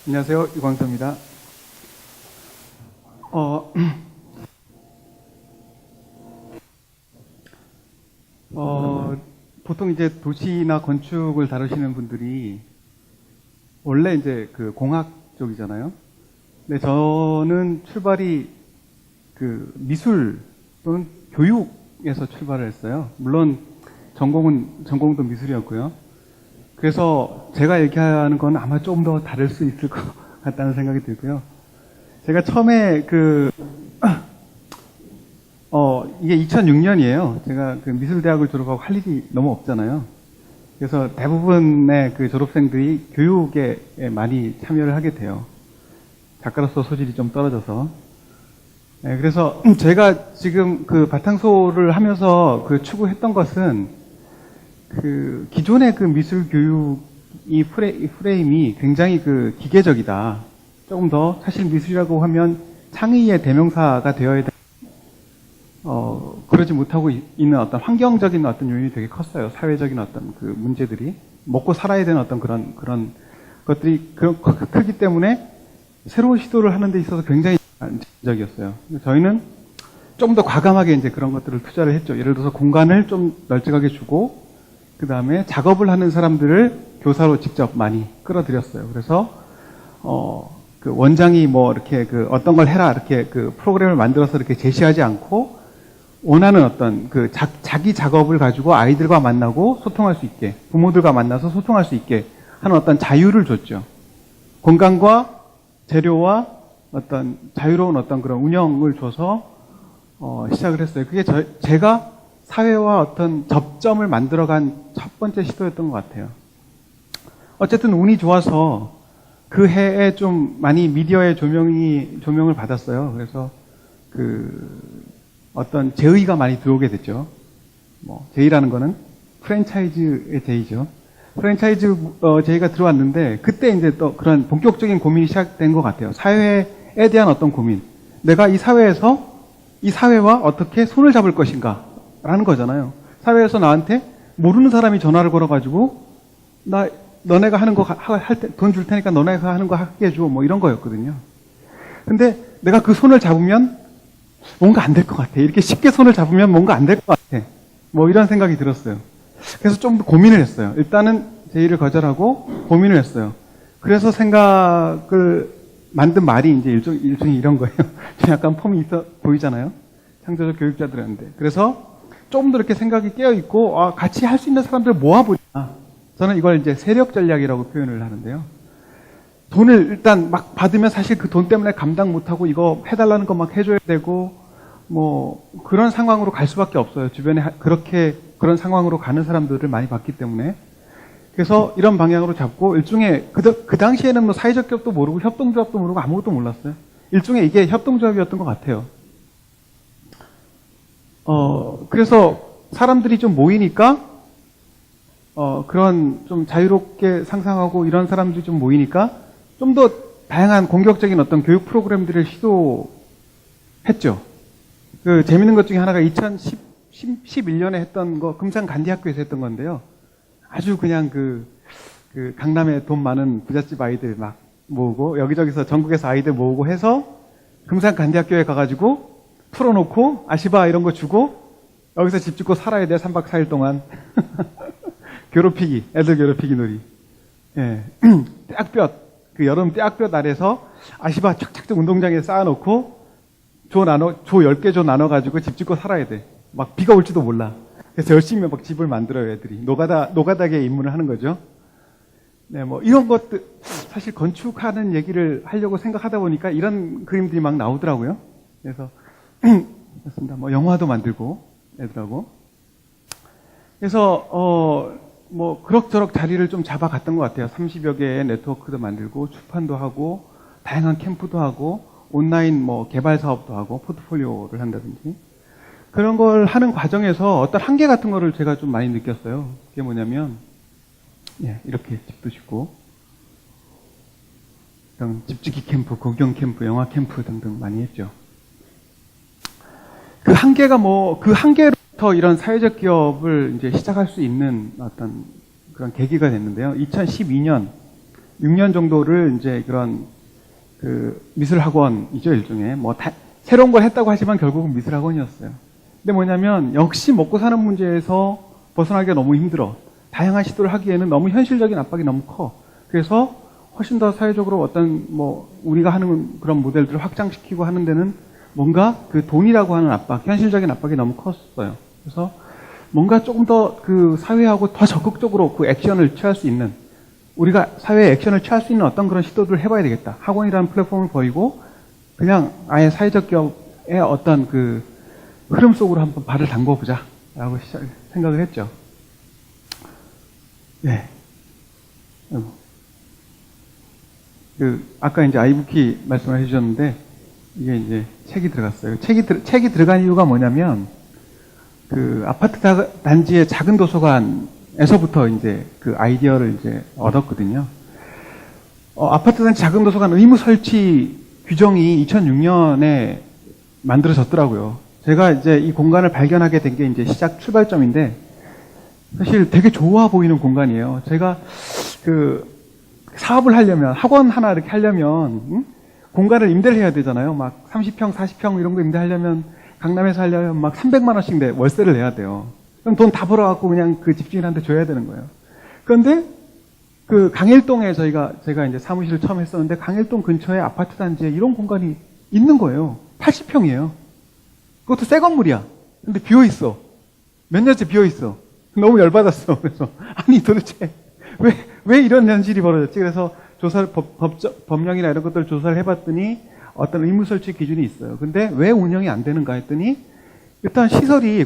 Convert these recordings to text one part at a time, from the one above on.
안녕하세요. 유광서입니다. 보통 이제 도시나 건축을 다루시는 분들이 원래 이제 그 공학 쪽이잖아요. 근데 저는 출발이 그 미술 또는 교육에서 출발을 했어요. 물론 전공도 미술이었고요. 그래서 제가 얘기하는 건 아마 좀 더 다를 수 있을 것 같다는 생각이 들고요. 제가 처음에 이게 2006년이에요. 제가 그 미술대학을 졸업하고 할 일이 너무 없잖아요. 그래서 대부분의 그 졸업생들이 교육에 많이 참여를 하게 돼요. 작가로서 소질이 좀 떨어져서. 네, 그래서 제가 지금 그 바탕소를 하면서 그 추구했던 것은 그 기존의 그 미술 교육이 프레임이 굉장히 그 기계적이다. 조금 더 사실 미술이라고 하면 창의의 대명사가 되어야 돼. 그러지 못하고 있는 어떤 환경적인 어떤 요인이 되게 컸어요. 사회적인 어떤 그 문제들이 먹고 살아야 되는 어떤 그런 것들이 크기 때문에 새로운 시도를 하는 데 있어서 굉장히 적이었어요. 저희는 좀 더 과감하게 이제 그런 것들을 투자를 했죠. 예를 들어서 공간을 좀 널찍하게 주고, 그 다음에 작업을 하는 사람들을 교사로 직접 많이 끌어들였어요. 그래서, 그 원장이 뭐 이렇게 그 어떤 걸 해라 이렇게 그 프로그램을 만들어서 이렇게 제시하지 않고, 원하는 어떤 그 자기 작업을 가지고 아이들과 만나고 소통할 수 있게, 부모들과 만나서 소통할 수 있게 하는 어떤 자유를 줬죠. 공간과 재료와 어떤 자유로운 어떤 그런 운영을 줘서 시작을 했어요. 그게 제가 사회와 어떤 접점을 만들어간 첫 번째 시도였던 것 같아요. 어쨌든 운이 좋아서 그 해에 좀 많이 미디어의 조명을 받았어요. 그래서 어떤 제의가 많이 들어오게 됐죠. 제의라는 거는 프랜차이즈의 제의죠. 프랜차이즈 제의가 들어왔는데 그때 이제 또 그런 본격적인 고민이 시작된 것 같아요. 사회에 대한 어떤 고민. 내가 이 사회에서 이 사회와 어떻게 손을 잡을 것인가 라는 거잖아요. 사회에서 나한테 모르는 사람이 전화를 걸어가지고 너네가 하는 거 할 때 돈 줄 테니까 너네가 하는 거 하게 해줘 뭐 이런 거였거든요. 근데 내가 그 손을 잡으면 뭔가 안 될 것 같아. 이렇게 쉽게 손을 잡으면 뭔가 안 될 것 같아. 뭐 이런 생각이 들었어요. 그래서 좀 고민을 했어요. 일단은 제의를 거절하고 고민을 했어요. 그래서 생각을 만든 말이 이제 일종의 이런 거예요. 좀 약간 폼이 있어 보이잖아요. 창조적 교육자들이었는데. 그래서 조금 더 이렇게 생각이 깨어있고, 같이 할 수 있는 사람들 모아보자. 저는 이걸 이제 세력 전략이라고 표현을 하는데요. 돈을 일단 막 받으면 사실 그 돈 때문에 감당 못하고 이거 해달라는 거 막 해줘야 되고, 뭐, 그런 상황으로 갈 수밖에 없어요. 주변에 그런 상황으로 가는 사람들을 많이 봤기 때문에. 그래서 이런 방향으로 잡고, 일종의, 그 당시에는 뭐 사회적 기업도 모르고 협동조합도 모르고 아무것도 몰랐어요. 일종의 이게 협동조합이었던 것 같아요. 그래서 사람들이 좀 모이니까, 그런 좀 자유롭게 상상하고 이런 사람들이 좀 모이니까 좀 더 다양한 공격적인 어떤 교육 프로그램들을 시도했죠. 그 재밌는 것 중에 하나가 2011년에 했던 거, 금산 간디학교에서 했던 건데요. 아주 그냥 강남에 돈 많은 부잣집 아이들 막 모으고, 여기저기서 전국에서 아이들 모으고 해서 금산 간디학교에 가가지고 풀어놓고 아시바 이런 거 주고 여기서 집 짓고 살아야 돼, 3박 4일 동안. 애들 괴롭히기 놀이. 예. 떼약볕, 여름 떼약볕 아래서 아시바 착착착 운동장에 쌓아놓고 조 10개 조 나눠가지고 집 짓고 살아야 돼. 막 비가 올지도 몰라. 그래서 열심히 막 집을 만들어요, 애들이. 노가다계 입문을 하는 거죠. 네, 뭐, 이런 것들, 사실 건축하는 얘기를 하려고 생각하다 보니까 이런 그림들이 막 나오더라고요. 그래서, 그렇습니다. 뭐, 영화도 만들고, 애들하고. 그래서, 뭐, 그럭저럭 자리를 좀 잡아갔던 것 같아요. 30여 개의 네트워크도 만들고, 출판도 하고, 다양한 캠프도 하고, 온라인 뭐, 개발 사업도 하고, 포트폴리오를 한다든지. 그런 걸 하는 과정에서 어떤 한계 같은 거를 제가 좀 많이 느꼈어요. 그게 뭐냐면, 이렇게 집도 짓고, 이런 집짓기 캠프, 구경 캠프, 영화 캠프 등등 많이 했죠. 그 한계로부터 이런 사회적 기업을 이제 시작할 수 있는 어떤 그런 계기가 됐는데요. 2012년, 6년 정도를 이제 그런 그 미술학원이죠, 일종의. 뭐 새로운 걸 했다고 하지만 결국은 미술학원이었어요. 근데 뭐냐면 역시 먹고 사는 문제에서 벗어나기가 너무 힘들어. 다양한 시도를 하기에는 너무 현실적인 압박이 너무 커. 그래서 훨씬 더 사회적으로 어떤 뭐 우리가 하는 그런 모델들을 확장시키고 하는 데는 뭔가 그 돈이라고 하는 압박, 현실적인 압박이 너무 컸어요. 그래서 뭔가 조금 더 그 사회하고 더 적극적으로 그 액션을 취할 수 있는, 우리가 사회에 액션을 취할 수 있는 어떤 그런 시도들을 해봐야 되겠다. 학원이라는 플랫폼을 버리고 그냥 아예 사회적 기업의 어떤 그 흐름 속으로 한번 발을 담궈보자 라고 생각을 했죠. 예. 아까 이제 아이부키 말씀을 해주셨는데, 이게 이제 책이 들어갔어요. 책이 들어간 이유가 뭐냐면, 그 아파트 단지의 작은 도서관에서부터 이제 그 아이디어를 이제 얻었거든요. 아파트 단지 작은 도서관 의무 설치 규정이 2006년에 만들어졌더라고요. 제가 이제 이 공간을 발견하게 된 게 이제 시작 출발점인데, 사실 되게 좋아 보이는 공간이에요. 제가 그 사업을 하려면, 학원 하나 이렇게 하려면, 공간을 임대를 해야 되잖아요. 막 30평, 40평 이런 거 임대하려면, 강남에서 하려면 막 300만 원씩 월세를 내야 돼요. 그럼 돈 다 벌어갖고 그냥 그 집주인한테 줘야 되는 거예요. 그런데 그 강일동에 제가 이제 사무실을 처음 했었는데, 강일동 근처에 아파트 단지에 이런 공간이 있는 거예요. 80평이에요. 그것도 새 건물이야. 근데 비어있어. 몇 년째 비어있어. 너무 열받았어. 그래서, 아니, 도대체, 왜 이런 현실이 벌어졌지? 그래서 법령이나 이런 것들을 조사를 해봤더니 어떤 의무 설치 기준이 있어요. 근데 왜 운영이 안 되는가 했더니, 일단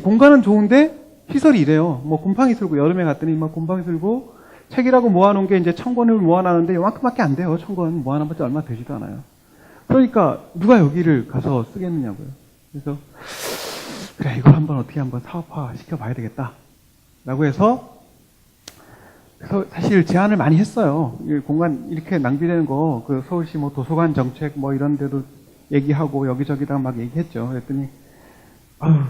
공간은 좋은데, 시설이 이래요. 뭐, 곰팡이 슬고, 여름에 갔더니 막 곰팡이 슬고, 책이라고 모아놓은 게 이제 1000권을 모아놨는데, 요만큼밖에 안 돼요. 1000권 모아놨는데 얼마 되지도 않아요. 그러니까, 누가 여기를 가서 쓰겠느냐고요. 그래서, 그래, 이걸 한번 사업화 시켜봐야 되겠다. 라고 해서, 그래서 사실 제안을 많이 했어요. 공간 이렇게 낭비되는 거, 그 서울시 뭐 도서관 정책 뭐 이런 데도 얘기하고 여기저기다 막 얘기했죠. 그랬더니,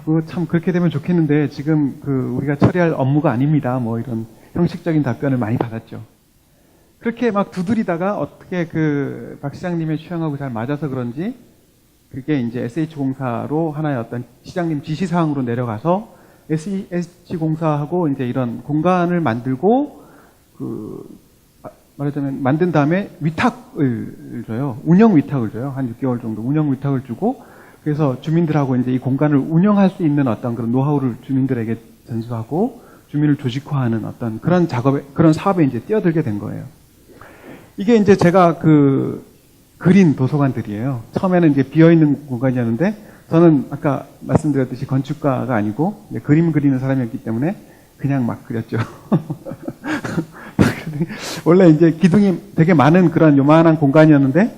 그거 참 그렇게 되면 좋겠는데 지금 그 우리가 처리할 업무가 아닙니다. 뭐 이런 형식적인 답변을 많이 받았죠. 그렇게 막 두드리다가 어떻게 그 박 시장님의 취향하고 잘 맞아서 그런지 그게 이제 SH공사로 하나의 어떤 시장님 지시사항으로 내려가서 SH공사하고 이제 이런 공간을 만들고 말하자면 만든 다음에 위탁을 줘요. 운영 위탁을 줘요. 한 6개월 정도 운영 위탁을 주고, 그래서 주민들하고 이제 이 공간을 운영할 수 있는 어떤 그런 노하우를 주민들에게 전수하고 주민을 조직화하는 어떤 그런 그런 사업에 이제 뛰어들게 된 거예요. 이게 이제 제가 그린 도서관들이에요. 처음에는 이제 비어있는 공간이었는데, 저는 아까 말씀드렸듯이 건축가가 아니고 그림 그리는 사람이었기 때문에 그냥 막 그렸죠. 원래 이제 기둥이 되게 많은 그런 요만한 공간이었는데,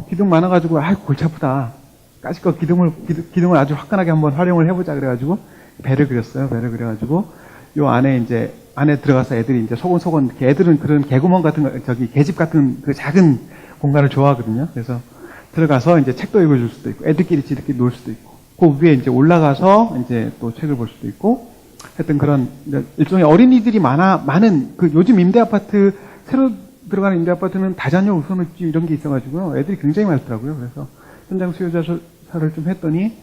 기둥 많아가지고, 골치 아프다. 까짓거 기둥을 아주 화끈하게 한번 활용을 해보자. 그래가지고, 배를 그렸어요. 배를 그려가지고, 요 안에 들어가서 애들이 이제 소곤소곤, 애들은 그런 개구멍 같은 거, 개집 같은 그 작은 공간을 좋아하거든요. 그래서 들어가서 이제 책도 읽어줄 수도 있고, 애들끼리 지들끼리 놀 수도 있고, 그 위에 이제 올라가서 이제 또 책을 볼 수도 있고, 하여튼 그런 일종의 어린이들이 많은 그 요즘 임대아파트 새로 들어가는 임대아파트는 다자녀 우선입지 이런 게 있어가지고요. 애들이 굉장히 많더라고요. 그래서 현장 수요조사를 좀 했더니,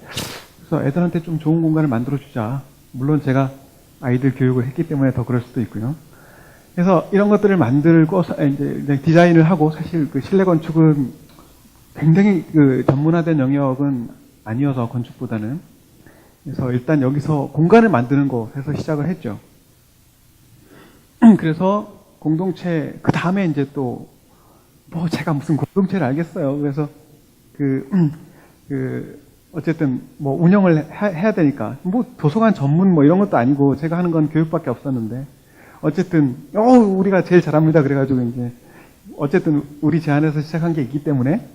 그래서 애들한테 좀 좋은 공간을 만들어주자. 물론 제가 아이들 교육을 했기 때문에 더 그럴 수도 있고요. 그래서 이런 것들을 만들고 이제 디자인을 하고, 사실 그 실내 건축은 굉장히 그 전문화된 영역은 아니어서 건축보다는. 그래서 일단 여기서 공간을 만드는 곳에서 시작을 했죠. 그래서 공동체, 그 다음에 이제 또, 제가 무슨 공동체를 알겠어요. 그래서 어쨌든 운영을 해야 되니까, 도서관 전문 이런 것도 아니고, 제가 하는 건 교육밖에 없었는데, 어쨌든, 우리가 제일 잘합니다. 그래가지고 이제, 어쨌든 우리 제안에서 시작한 게 있기 때문에,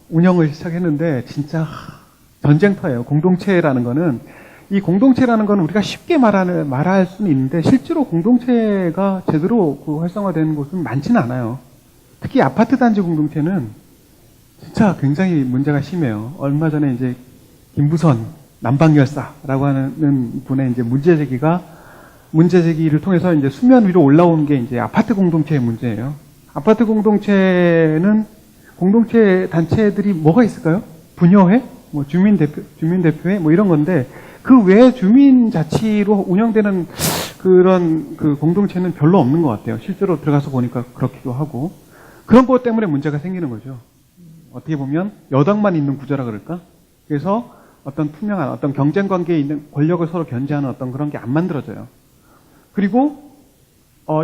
운영을 시작했는데, 진짜, 전쟁터예요. 공동체라는 거는, 이 공동체라는 건 우리가 쉽게 말할 수는 있는데, 실제로 공동체가 제대로 활성화되는 곳은 많지는 않아요. 특히 아파트 단지 공동체는 진짜 굉장히 문제가 심해요. 얼마 전에 이제 김부선 난방열사라고 하는 분의 이제 문제 제기를 통해서 이제 수면 위로 올라온 게 이제 아파트 공동체의 문제예요. 아파트 공동체는 공동체 단체들이 뭐가 있을까요? 분여회, 뭐 주민대표회, 뭐 이런 건데 그 외에 주민자치로 운영되는 그런 그 공동체는 별로 없는 것 같아요. 실제로 들어가서 보니까 그렇기도 하고 그런 것 때문에 문제가 생기는 거죠. 어떻게 보면 여당만 있는 구조라 그럴까? 그래서 어떤 투명한 어떤 경쟁 관계에 있는 권력을 서로 견제하는 어떤 그런 게 안 만들어져요. 그리고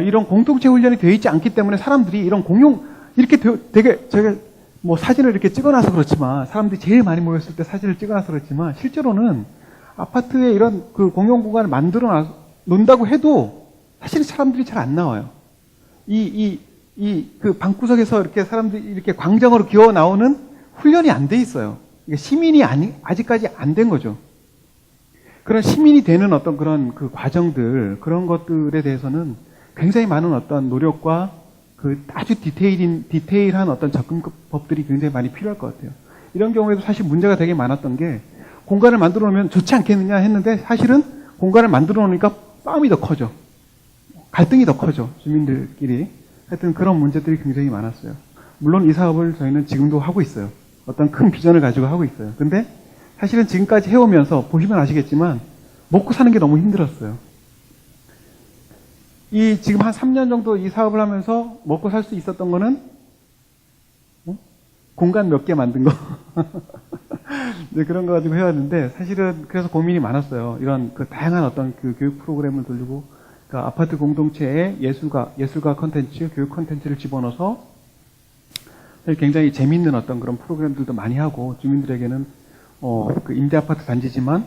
이런 공동체 훈련이 되어 있지 않기 때문에 사람들이 이런 이렇게 되게 제가 뭐 사진을 이렇게 찍어놔서 그렇지만 사람들이 제일 많이 모였을 때 사진을 찍어놔서 그렇지만 실제로는 아파트에 이런 그 공용 공간을 만들어 놓는다고 해도 사실 사람들이 잘 안 나와요. 그 방구석에서 이렇게 사람들이 이렇게 광장으로 기어 나오는 훈련이 안 돼 있어요. 시민이 아직까지 안 된 거죠. 그런 시민이 되는 어떤 그런 그 과정들, 그런 것들에 대해서는 굉장히 많은 어떤 노력과 그 아주 디테일한 어떤 접근법들이 굉장히 많이 필요할 것 같아요. 이런 경우에도 사실 문제가 되게 많았던 게 공간을 만들어 놓으면 좋지 않겠느냐 했는데 사실은 공간을 만들어 놓으니까 싸움이 더 커져. 갈등이 더 커져. 주민들끼리. 하여튼 그런 문제들이 굉장히 많았어요. 물론 이 사업을 저희는 지금도 하고 있어요. 어떤 큰 비전을 가지고 하고 있어요. 근데 사실은 지금까지 해오면서 보시면 아시겠지만 먹고 사는 게 너무 힘들었어요. 지금 한 3년 정도 이 사업을 하면서 먹고 살 수 있었던 거는 공간 몇 개 만든 거. 네, 그런 거 가지고 해왔는데 사실은 그래서 고민이 많았어요. 이런 그 다양한 어떤 그 교육 프로그램을 돌리고 그 아파트 공동체에 예술가 컨텐츠, 교육 컨텐츠를 집어넣어서 굉장히 재미있는 어떤 그런 프로그램들도 많이 하고 주민들에게는 그 임대 아파트 단지지만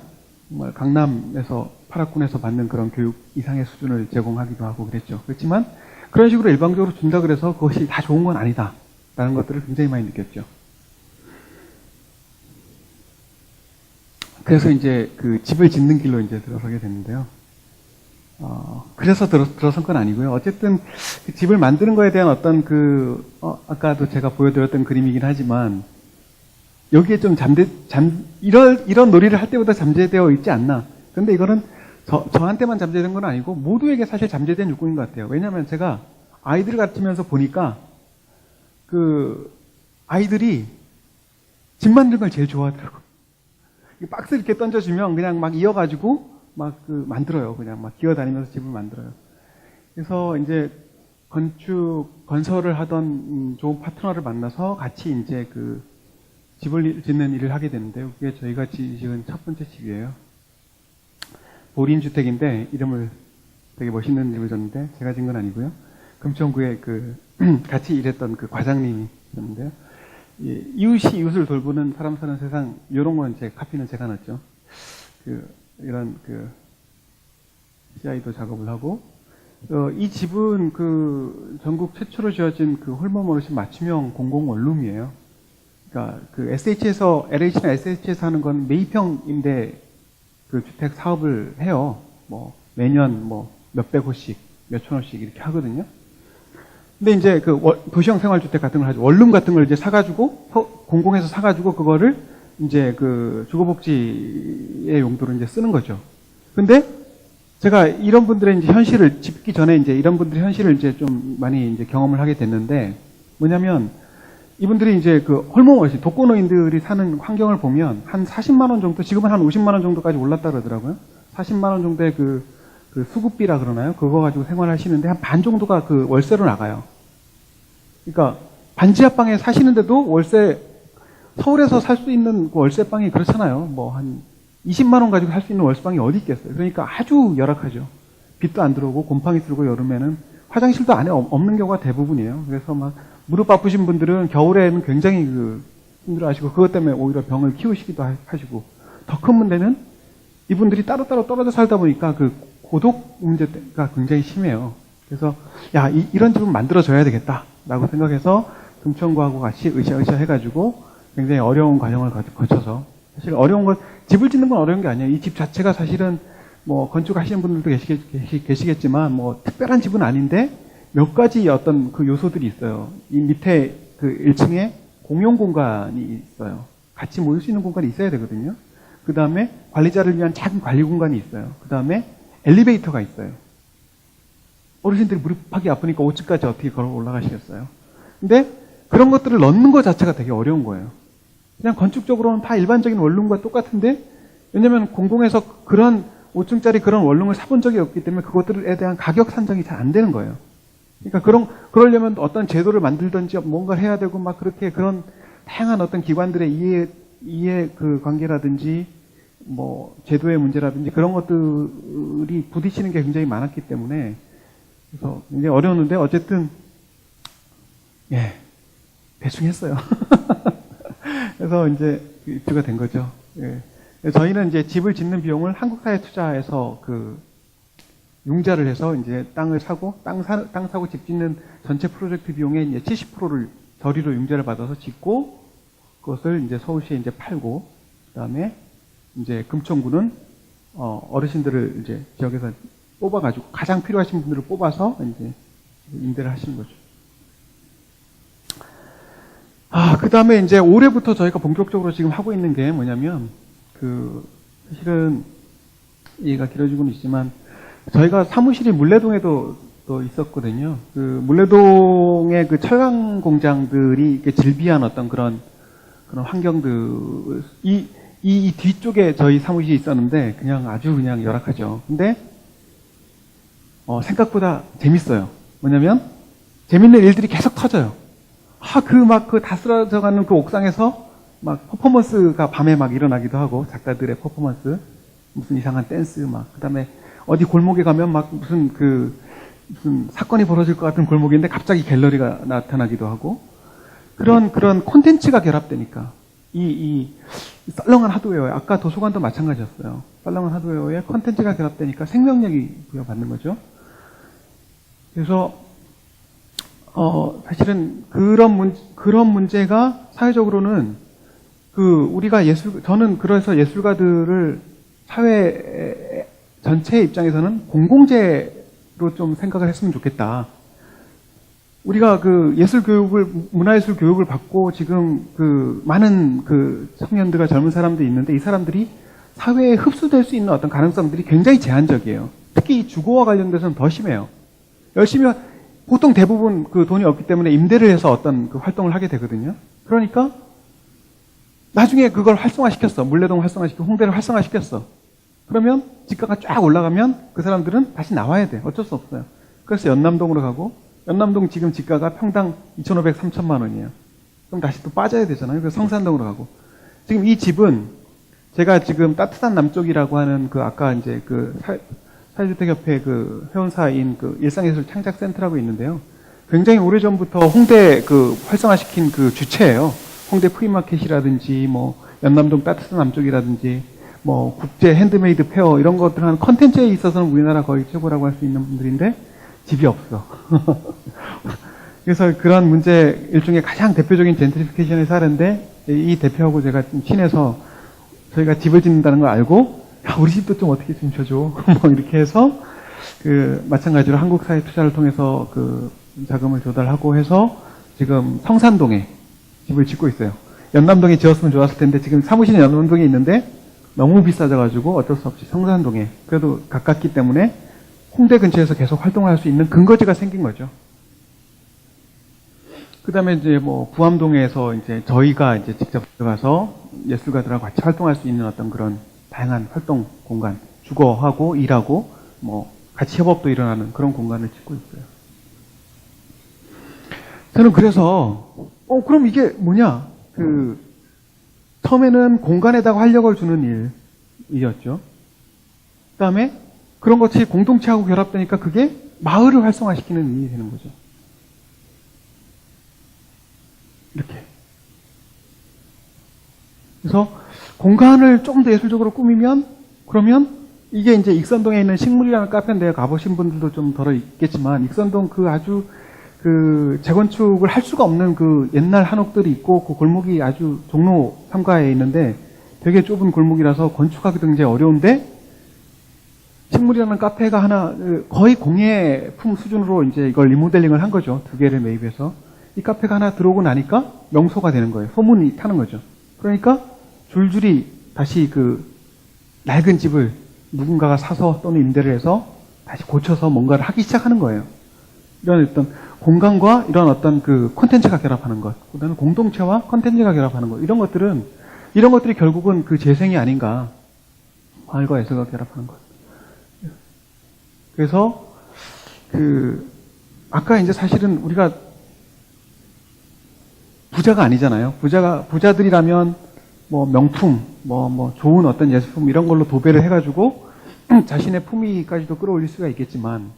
정말 강남에서 파락군에서 받는 그런 교육 이상의 수준을 제공하기도 하고 그랬죠. 그렇지만 그런 식으로 일방적으로 준다 그래서 그것이 다 좋은 건 아니다라는 것들을 굉장히 많이 느꼈죠. 그래서 이제 그 집을 짓는 길로 이제 들어서게 됐는데요. 그래서 들어선 건 아니고요. 어쨌든 그 집을 만드는 거에 대한 어떤 아까도 제가 보여드렸던 그림이긴 하지만 여기에 좀 이런 놀이를 할 때보다 잠재되어 있지 않나. 근데 이거는 저한테만 잠재된 건 아니고 모두에게 사실 잠재된 욕구인 것 같아요. 왜냐하면 제가 아이들을 가르치면서 보니까 그 아이들이 집 만드는 걸 제일 좋아하더라고요. 박스 이렇게 던져주면 그냥 막 이어가지고 막 만들어요. 그냥 막 기어다니면서 집을 만들어요. 그래서 이제 건설을 하던 좋은 파트너를 만나서 같이 이제 그 집을 짓는 일을 하게 되는데요. 그게 저희가 지은 첫 번째 집이에요. 보림주택인데 이름을 되게 멋있는 이름을 줬는데 제가 지은 건 아니고요. 금천구에 같이 일했던 그 과장님이 있었는데요. 이웃이 이웃을 돌보는 사람 사는 세상 이런 건 제 카피는 제가 놨죠. 이런 CI도 작업을 하고 이 집은 전국 최초로 지어진 홀몸 어르신 맞춤형 공공 원룸이에요. 그러니까 LH나 SH에서 하는 건 매입형 임대 주택 사업을 해요. 뭐 매년 몇백 호씩, 몇천 호씩 이렇게 하거든요. 근데 이제 도시형 생활주택 같은 걸 하죠. 원룸 같은 걸 이제 사가지고 공공에서 사가지고 그거를 이제 주거복지의 용도로 이제 쓰는 거죠. 근데 제가 이런 분들의 이제 현실을 짓기 전에 이제 이런 분들의 현실을 이제 좀 많이 이제 경험을 하게 됐는데 뭐냐면 이분들이 이제 홀몸 어르신 독거노인들이 사는 환경을 보면 한 40만 원 정도, 지금은 한 50만 원 정도까지 올랐다 그러더라고요. 40만 원 정도의 수급비라 그러나요? 그거 가지고 생활하시는데 한 반 정도가 월세로 나가요. 그러니까 반지하방에 사시는데도 서울에서 살 수 있는 월세방이 그렇잖아요. 한 20만 원 가지고 살 수 있는 월세방이 어디 있겠어요. 그러니까 아주 열악하죠. 빛도 안 들어오고 곰팡이 들고 여름에는 화장실도 안에 없는 경우가 대부분이에요. 그래서 막 무릎 아프신 분들은 겨울에는 굉장히 힘들어하시고 그것 때문에 오히려 병을 키우시기도 하시고 더 큰 문제는 이분들이 따로따로 떨어져 살다 보니까 고독 문제가 굉장히 심해요. 그래서 이런 집은 만들어줘야 되겠다라고 생각해서 금천구하고 같이 으쌰으쌰 해가지고 굉장히 어려운 과정을 거쳐서 사실 어려운 건 집을 짓는 건 어려운 게 아니에요. 이 집 자체가 사실은 건축하시는 분들도 계시겠지만 특별한 집은 아닌데 몇 가지 어떤 요소들이 있어요. 이 밑에 1층에 공용 공간이 있어요. 같이 모일 수 있는 공간이 있어야 되거든요. 그 다음에 관리자를 위한 작은 관리 공간이 있어요. 그 다음에 엘리베이터가 있어요. 어르신들이 무릎하기 아프니까 5층까지 어떻게 걸어 올라가시겠어요? 근데 그런 것들을 넣는 것 자체가 되게 어려운 거예요. 그냥 건축적으로는 다 일반적인 원룸과 똑같은데, 왜냐면 공공에서 그런 5층짜리 그런 원룸을 사본 적이 없기 때문에 그것들에 대한 가격 산정이 잘 안 되는 거예요. 그러니까 그러려면 어떤 제도를 만들든지 뭔가를 해야 되고 막 그렇게 그런 다양한 어떤 기관들의 이해 그 관계라든지 뭐 제도의 문제라든지 그런 것들이 부딪히는 게 굉장히 많았기 때문에 그래서 굉장히 어려웠는데 어쨌든 예 대충 했어요. 그래서 이제 입주가 된 거죠. 예. 저희는 이제 집을 짓는 비용을 한국사회투자에서 그 융자를 해서 이제 땅을 사고 땅 사고 집 짓는 전체 프로젝트 비용의 이제 70%를 저리로 융자를 받아서 짓고 그것을 이제 서울시에 이제 팔고 그다음에 이제 금천구는 어르신들을 이제 지역에서 뽑아가지고 가장 필요하신 분들을 뽑아서 이제 임대를 하시는 거죠. 그 다음에 이제 올해부터 저희가 본격적으로 지금 하고 있는 게 뭐냐면, 사실은 얘기가 길어지고는 있지만, 저희가 사무실이 물레동에도 또 있었거든요. 물레동의 그 철강 공장들이 질비한 어떤 그런 환경들, 이 뒤쪽에 저희 사무실이 있었는데, 아주 그냥 열악하죠. 근데, 생각보다 재밌어요. 뭐냐면, 재밌는 일들이 계속 터져요. 다 쓰러져가는 그 옥상에서 막 퍼포먼스가 밤에 막 일어나기도 하고, 작가들의 퍼포먼스, 무슨 이상한 댄스, 그 다음에 어디 골목에 가면 무슨 사건이 벌어질 것 같은 골목인데 갑자기 갤러리가 나타나기도 하고, 그런 콘텐츠가 결합되니까, 이 썰렁한 하드웨어에, 아까 도서관도 마찬가지였어요. 썰렁한 하드웨어에 콘텐츠가 결합되니까 생명력이 부여받는 거죠. 그래서, 사실은 그런 문제가 사회적으로는 저는 그래서 예술가들을 사회 전체 입장에서는 공공재로 좀 생각을 했으면 좋겠다. 우리가 문화예술 교육을 받고 지금 많은 청년들과 젊은 사람들이 있는데 이 사람들이 사회에 흡수될 수 있는 어떤 가능성들이 굉장히 제한적이에요. 특히 주거와 관련돼서는 더 심해요. 보통 대부분 돈이 없기 때문에 임대를 해서 어떤 활동을 하게 되거든요. 그러니까 나중에 그걸 활성화시켰어. 물레동 활성화시키고 홍대를 활성화시켰어. 그러면 집가가 쫙 올라가면 그 사람들은 다시 나와야 돼. 어쩔 수 없어요. 그래서 연남동으로 가고, 연남동 지금 집가가 평당 2,500, 3,000만 원이에요. 그럼 다시 또 빠져야 되잖아요. 그래서 성산동으로 가고. 지금 이 집은 제가 지금 따뜻한 남쪽이라고 하는 아까 이제 사회주택협회 회원사인 일상예술 창작센터라고 있는데요. 굉장히 오래전부터 홍대 활성화시킨 주체예요. 홍대 프리마켓이라든지 연남동 따뜻한 남쪽이라든지 국제 핸드메이드 페어 이런 것들 하는 컨텐츠에 있어서는 우리나라 거의 최고라고 할 수 있는 분들인데 집이 없어. 그래서 그런 문제 일종의 가장 대표적인 젠트리피케이션의 사례인데 이 대표하고 제가 좀 친해서 저희가 집을 짓는다는 걸 알고 우리 집도 좀 어떻게 좀 줘줘. 이렇게 해서 마찬가지로 한국사회투자를 통해서 자금을 조달하고 해서 지금 성산동에 집을 짓고 있어요. 연남동에 지었으면 좋았을 텐데 지금 사무실은 연남동에 있는데 너무 비싸져가지고 어쩔 수 없이 성산동에 그래도 가깝기 때문에 홍대 근처에서 계속 활동할 수 있는 근거지가 생긴 거죠. 그 다음에 이제 부암동에서 이제 저희가 이제 직접 들어가서 예술가들하고 같이 활동할 수 있는 어떤 그런 다양한 활동 공간, 주거하고 일하고 같이 협업도 일어나는 그런 공간을 짓고 있어요. 저는 그래서 그럼 이게 뭐냐? 처음에는 공간에다가 활력을 주는 일이었죠. 그 다음에 그런 것이 공동체하고 결합되니까 그게 마을을 활성화시키는 일이 되는 거죠. 이렇게. 그래서 공간을 조금 더 예술적으로 꾸미면 그러면 이게 이제 익선동에 있는 식물이라는 카페인데 가보신 분들도 좀 덜어 있겠지만 익선동 아주 재건축을 할 수가 없는 옛날 한옥들이 있고 그 골목이 아주 종로 3가에 있는데 되게 좁은 골목이라서 건축하기도 굉장히 어려운데 식물이라는 카페가 하나 거의 공예품 수준으로 이제 이걸 리모델링을 한 거죠. 2개를 매입해서 이 카페가 하나 들어오고 나니까 명소가 되는 거예요. 소문이 타는 거죠. 그러니까 줄줄이 다시 낡은 집을 누군가가 사서 또는 임대를 해서 다시 고쳐서 뭔가를 하기 시작하는 거예요. 이런 어떤 공간과 이런 어떤 그 콘텐츠가 결합하는 것, 그다음에 공동체와 콘텐츠가 결합하는 것, 이런 것들이 결국은 그 재생이 아닌가. 과일과 예술가 결합하는 것. 그래서 아까 이제 사실은 우리가 부자가 아니잖아요. 부자들이라면 뭐 명품, 뭐 좋은 어떤 예술품 이런 걸로 도배를 해가지고 자신의 품위까지도 끌어올릴 수가 있겠지만,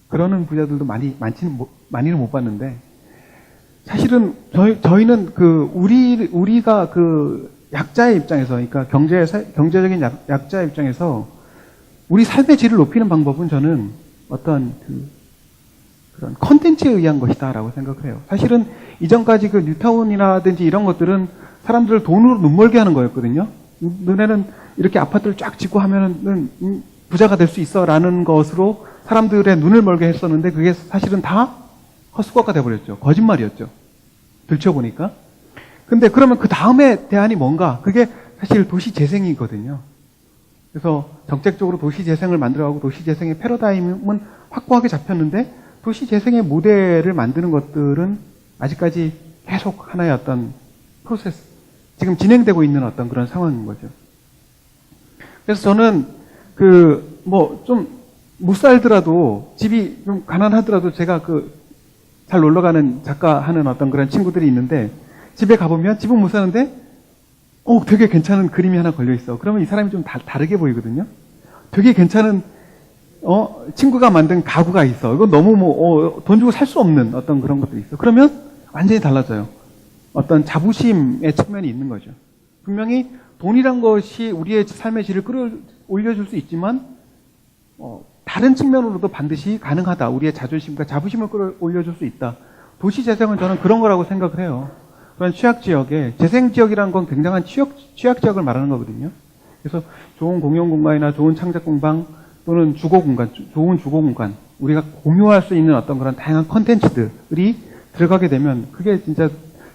그러는 부자들도 많이는 못 봤는데, 사실은 저희는 우리가 약자의 입장에서, 그러니까 경제적인 약자의 입장에서 우리 삶의 질을 높이는 방법은 저는 어떤 그런 컨텐츠에 의한 것이다라고 생각을 해요. 사실은 이전까지 뉴타운이라든지 이런 것들은 사람들을 돈으로 눈멀게 하는 거였거든요. 너네는 이렇게 아파트를 쫙 짓고 하면은 부자가 될 수 있어라는 것으로 사람들의 눈을 멀게 했었는데, 그게 사실은 다 헛수고가 돼버렸죠. 거짓말이었죠. 들춰보니까. 근데 그러면 그 다음에 대안이 뭔가? 그게 사실 도시 재생이거든요. 그래서 정책적으로 도시 재생을 만들어가고 도시 재생의 패러다임은 확고하게 잡혔는데, 도시 재생의 모델을 만드는 것들은 아직까지 계속 하나의 어떤 프로세스, 지금 진행되고 있는 어떤 그런 상황인 거죠. 그래서 저는 좀 못 살더라도, 집이 좀 가난하더라도, 제가 잘 놀러가는 작가 하는 어떤 그런 친구들이 있는데, 집에 가보면 집은 못 사는데 되게 괜찮은 그림이 하나 걸려있어. 그러면 이 사람이 좀 다르게 보이거든요. 되게 괜찮은 친구가 만든 가구가 있어. 이건 너무 돈 주고 살 수 없는 어떤 그런 것들이 있어. 그러면 완전히 달라져요. 어떤 자부심의 측면이 있는 거죠. 분명히 돈이란 것이 우리의 삶의 질을 끌어올려줄 수 있지만, 다른 측면으로도 반드시 가능하다. 우리의 자존심과 자부심을 끌어올려줄 수 있다. 도시 재생은 저는 그런 거라고 생각을 해요. 그런 취약지역에, 재생지역이라는 건 굉장한 취약지역을 말하는 거거든요. 그래서 좋은 공용공간이나 좋은 창작공방 또는 좋은 주거공간, 우리가 공유할 수 있는 어떤 그런 다양한 컨텐츠들이 들어가게 되면 그게 진짜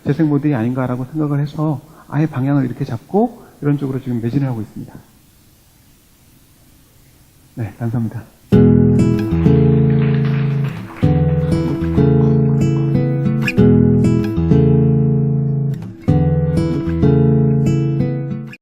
재생 모델이 아닌가라고 생각을 해서 아예 방향을 이렇게 잡고 이런 쪽으로 지금 매진을 하고 있습니다. 네, 감사합니다.